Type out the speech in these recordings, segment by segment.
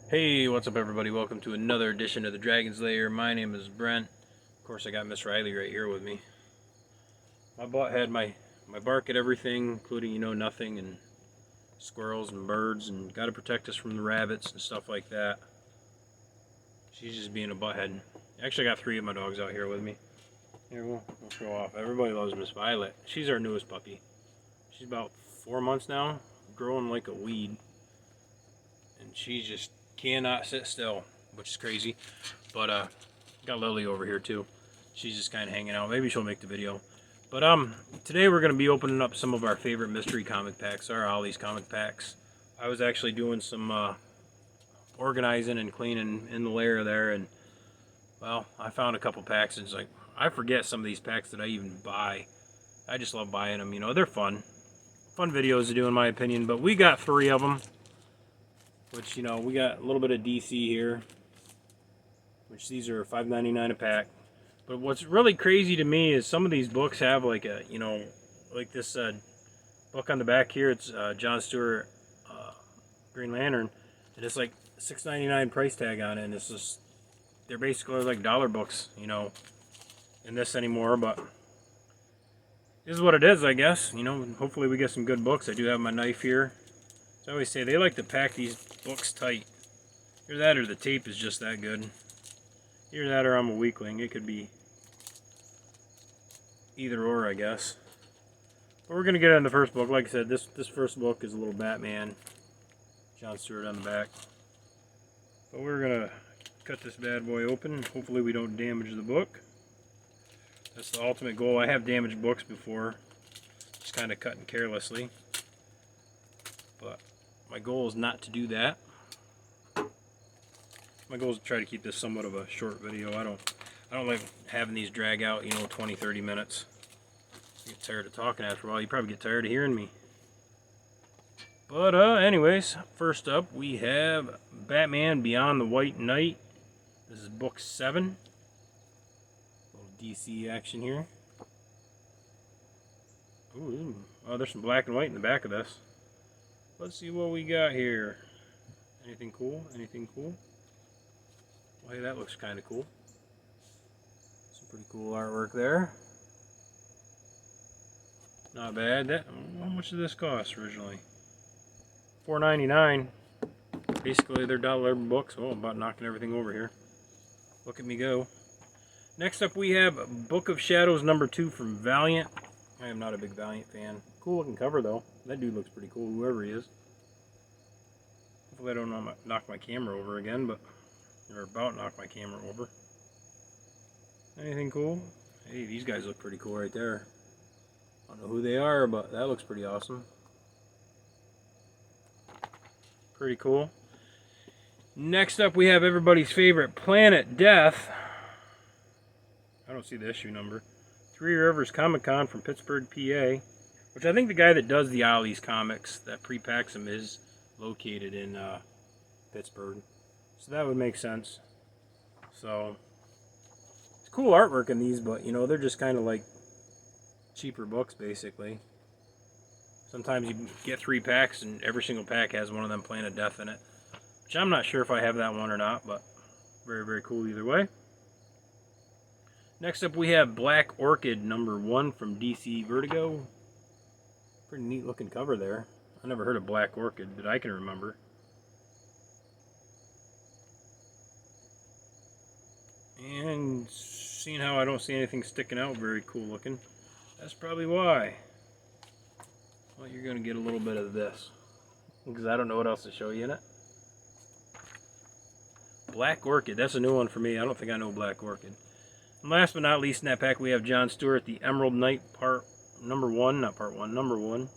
Hey, what's up everybody? Welcome to another edition of the Dragon's Lair. My name is Brent. Of course, I got Miss Riley right here with me. My butt had my bark at everything, including, nothing, and squirrels and birds, and got to protect us from the rabbits and stuff like that. She's just being a butthead. Actually, I got 3 of my dogs out here with me. Here, we'll show off. Everybody loves Miss Violet. She's our newest puppy. She's about 4 months now, growing like a weed. And she just cannot sit still, which is crazy. But got Lily over here too. She's just kind of hanging out. Maybe she'll make the video. But today we're going to be opening up some of our favorite mystery comic packs, our Ollie's comic packs. I was actually doing some organizing and cleaning in the lair there, and well, I found a couple packs, and it's like I forget some of these packs that I even buy. I just love buying them. They're fun videos to do in my opinion. But we got 3 of them. Which, we got a little bit of DC here, which these are $5.99 a pack. But what's really crazy to me is some of these books have like a, like this book on the back here. It's John Stewart Green Lantern, and it's like $6.99 price tag on it. And it's just, they're basically like dollar books, in this anymore. But this is what it is, I guess. Hopefully we get some good books. I do have my knife here. I always say they like to pack these books tight. Either that or the tape is just that good. Either that or I'm a weakling. It could be either or, I guess. But we're going to get on the first book. Like I said, this first book is a little Batman. John Stewart on the back. But we're going to cut this bad boy open. Hopefully we don't damage the book. That's the ultimate goal. I have damaged books before. Just kind of cutting carelessly. But my goal is not to do that. My goal is to try to keep this somewhat of a short video. I don't like having these drag out, 20, 30 minutes. You get tired of talking after a while. You probably get tired of hearing me. But anyways, first up we have Batman Beyond the White Knight. This is book 7. A little DC action here. Ooh, oh, there's some black and white in the back of this. Let's see what we got here. Anything cool? Anything cool? Well, hey, that looks kind of cool. Some pretty cool artwork there. Not bad. How much did this cost originally? $4.99. Basically, they're dollar books. Oh, I'm about knocking everything over here. Look at me go. Next up, we have Book of Shadows #2 from Valiant. I am not a big Valiant fan. Cool looking cover though. That dude looks pretty cool, whoever he is. Hopefully I don't knock my camera over again, but or about to knock my camera over. Anything cool? Hey, these guys look pretty cool right there. I don't know who they are, but that looks pretty awesome. Pretty cool. Next up we have everybody's favorite Planet Death. I don't see the issue number. 3 Rivers Comic Con from Pittsburgh, PA. Which I think the guy that does the Ollie's comics, that pre-packs them, is located in Pittsburgh. So that would make sense. So, it's cool artwork in these, but, they're just kind of like cheaper books, basically. Sometimes you get 3 packs, and every single pack has one of them Planet Death in it. Which I'm not sure if I have that one or not, but very, very cool either way. Next up we have Black Orchid #1 from DC Vertigo. Pretty neat looking cover there. I never heard of Black Orchid that I can remember. And seeing how I don't see anything sticking out very cool looking, that's probably why. Well, you're going to get a little bit of this, because I don't know what else to show you in it. Black Orchid, that's a new one for me. I don't think I know Black Orchid. And last but not least in that pack we have John Stewart, the Emerald Knight #1, not part 1, #1. Like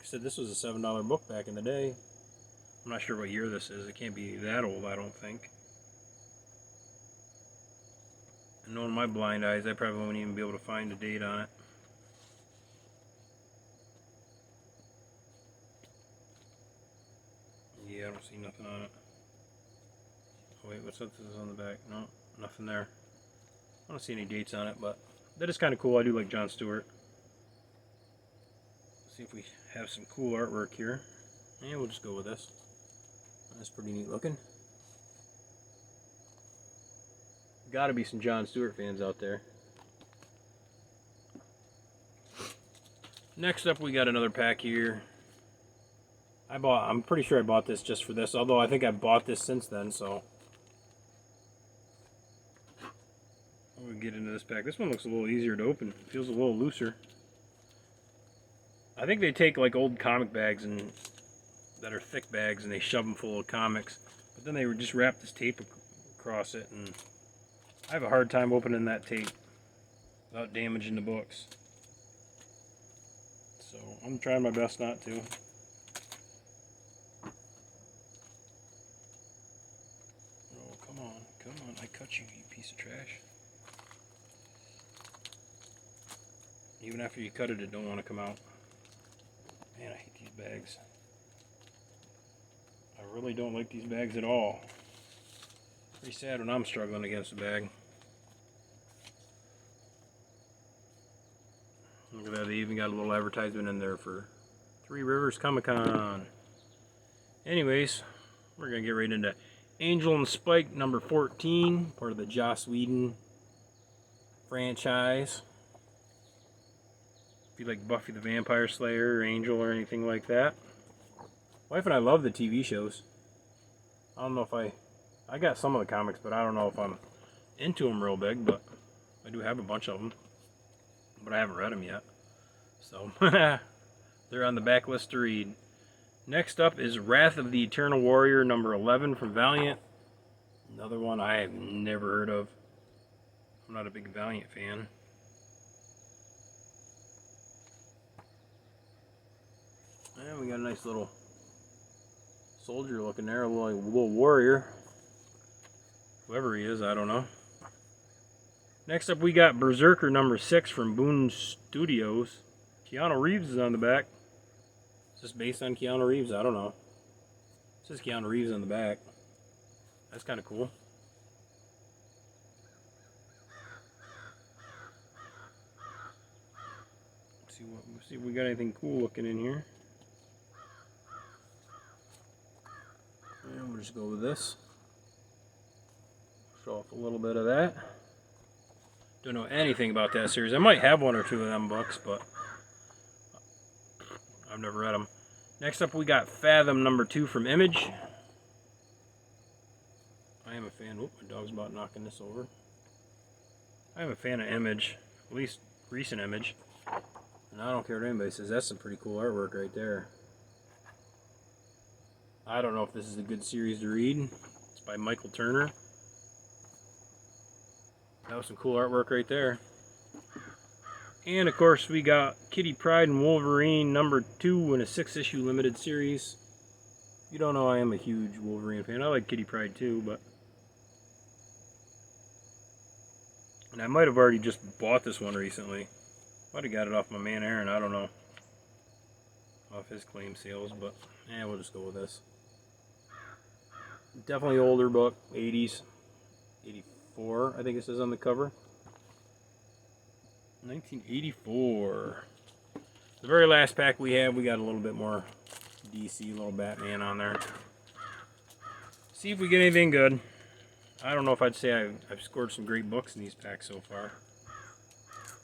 I said, this was a $7 book back in the day. I'm not sure what year this is. It can't be that old, I don't think. And knowing my blind eyes, I probably won't even be able to find a date on it. Yeah, I don't see nothing on it. Oh wait, what's up? This is on the back. No, nothing there. I don't see any dates on it, but that is kind of cool. I do like John Stewart. Let's see if we have some cool artwork here. And we'll just go with this. That's pretty neat looking. got to be some Jon Stewart fans out there. Next up, we got another pack here. I'm pretty sure I bought this just for this, although I think I've bought this since then, so. We'll get into this pack. This one looks a little easier to open. It feels a little looser. I think they take like old comic bags and that are thick bags and they shove them full of comics, but then they would just wrap this tape across it, and I have a hard time opening that tape without damaging the books. So I'm trying my best not to. Oh, come on, I cut you, you piece of trash. Even after you cut it, it don't want to come out. Man, I hate these bags. I really don't like these bags at all. Pretty sad when I'm struggling against a bag. Look at that, they even got a little advertisement in there for Three Rivers Comic-Con. Anyways, we're going to get right into Angel and Spike number 14, part of the Joss Whedon franchise. If you like Buffy the Vampire Slayer or Angel or anything like that. Wife and I love the TV shows. I don't know if I got some of the comics, but I don't know if I'm into them real big, but I do have a bunch of them. But I haven't read them yet. So, they're on the back list to read. Next up is Wrath of the Eternal Warrior number 11 from Valiant. Another one I have never heard of. I'm not a big Valiant fan. And we got a nice little soldier looking there, a little warrior. Whoever he is, I don't know. Next up, we got Berserker number 6 from Boom Studios. Keanu Reeves is on the back. Is this based on Keanu Reeves? I don't know. It says Keanu Reeves on the back. That's kind of cool. Let's see if we got anything cool looking in here. And we'll just go with this. Show off a little bit of that. Don't know anything about that series. I might have one or two of them books, but I've never read them. Next up, we got Fathom number 2 from Image. I am a fan. Oop, my dog's about knocking this over. I am a fan of Image, at least recent Image. And I don't care what anybody says. That's some pretty cool artwork right there. I don't know if this is a good series to read. It's by Michael Turner. That was some cool artwork right there. And of course we got Kitty Pryde and Wolverine number 2 in a 6-issue limited series. You don't know I am a huge Wolverine fan. I like Kitty Pryde too, but... And I might have already just bought this one recently. Might have got it off my man Aaron, I don't know. Off his claim sales, but yeah, we'll just go with this. Definitely older book, 80s. 84, I think it says on the cover. 1984. The very last pack we have, we got a little bit more DC, a little Batman on there. See if we get anything good. I don't know if I'd say I've scored some great books in these packs so far.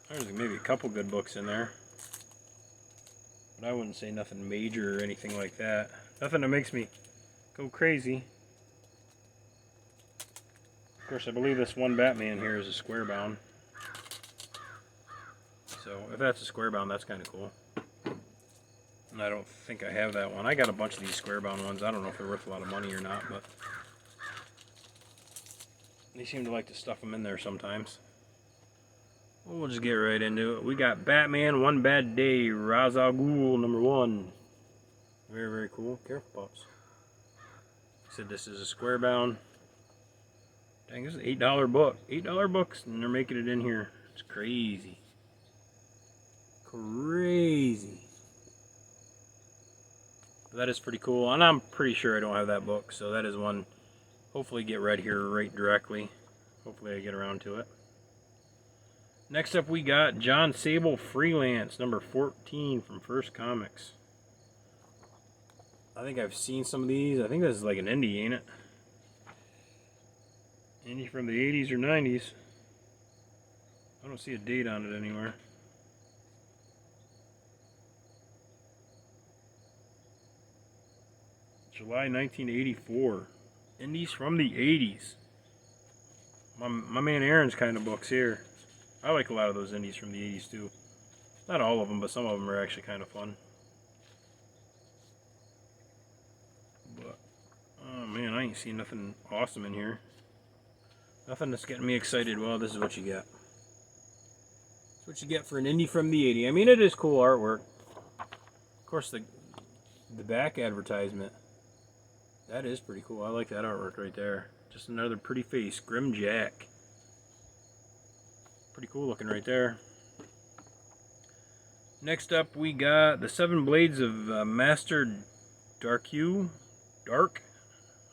There's maybe a couple good books in there. But I wouldn't say nothing major or anything like that. Nothing that makes me go crazy. Of course, I believe this one Batman here is a square bound. So, if that's a square bound, that's kind of cool. And I don't think I have that one. I got a bunch of these square bound ones. I don't know if they're worth a lot of money or not, but they seem to like to stuff them in there sometimes. Well, we'll just get right into it. We got Batman One Bad Day, Ra's al Ghul number 1. Very, very cool. Careful, pups. Said this is a square bound. Dang, this is an $8 book. $8 books, and they're making it in here. It's crazy. Crazy. But that is pretty cool, and I'm pretty sure I don't have that book, so that is one. Hopefully get read here right directly. Hopefully I get around to it. Next up we got John Sable Freelance, number 14 from First Comics. I think I've seen some of these. I think this is like an indie, ain't it? Any from the 80s or 90s. I don't see a date on it anywhere. July 1984. Indies from the 80s. My man Aaron's kind of books here. I like a lot of those indies from the 80s too. Not all of them, but some of them are actually kind of fun. But, oh man, I ain't seen nothing awesome in here. Nothing that's getting me excited. Well, this is what you get. That's what you get for an indie from the 80s. I mean, it is cool artwork. Of course, the back advertisement. That is pretty cool. I like that artwork right there. Just another pretty face. Grim Jack. Pretty cool looking right there. Next up, we got the 7 Blades of Master Darku. Dark?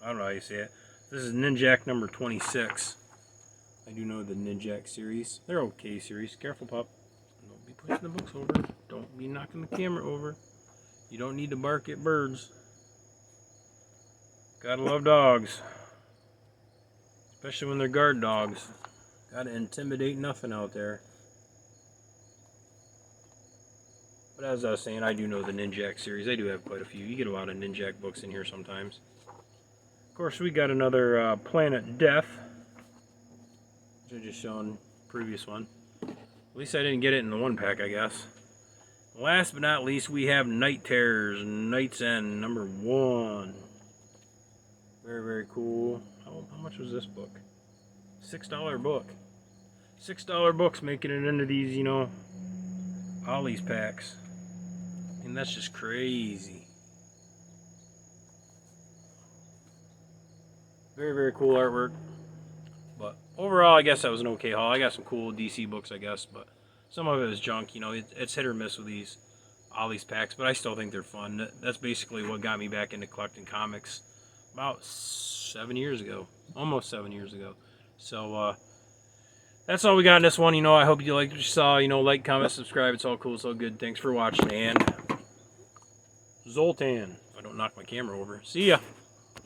I don't know how you say it. This is Ninjak number 26. I do know the Ninjak series. They're okay series. Careful, pup. Don't be pushing the books over. Don't be knocking the camera over. You don't need to bark at birds. Gotta love dogs. Especially when they're guard dogs. Gotta intimidate nothing out there. But as I was saying, I do know the Ninjak series. I do have quite a few. You get a lot of Ninjak books in here sometimes. Of course, we got another Planet Death, which I just shown previous one. At least I didn't get it in the 1-pack, I guess. Last but not least, we have Night Terrors, Night's End, number 1. Very, very cool. How much was this book? $6 book. $6 books making it into these, you know, Ollie's packs. And that's just crazy. Very, very cool artwork. But overall, I guess that was an okay haul. I got some cool DC books, I guess, but some of it is junk. You know, it's hit or miss with these Ollie's packs, but I still think they're fun. That's basically what got me back into collecting comics about 7 years ago. Almost 7 years ago. So, that's all we got in this one. You know, I hope you liked what you saw. You know, like, comment, subscribe. It's all cool. It's all good. Thanks for watching. And Zoltan. If I don't knock my camera over. See ya.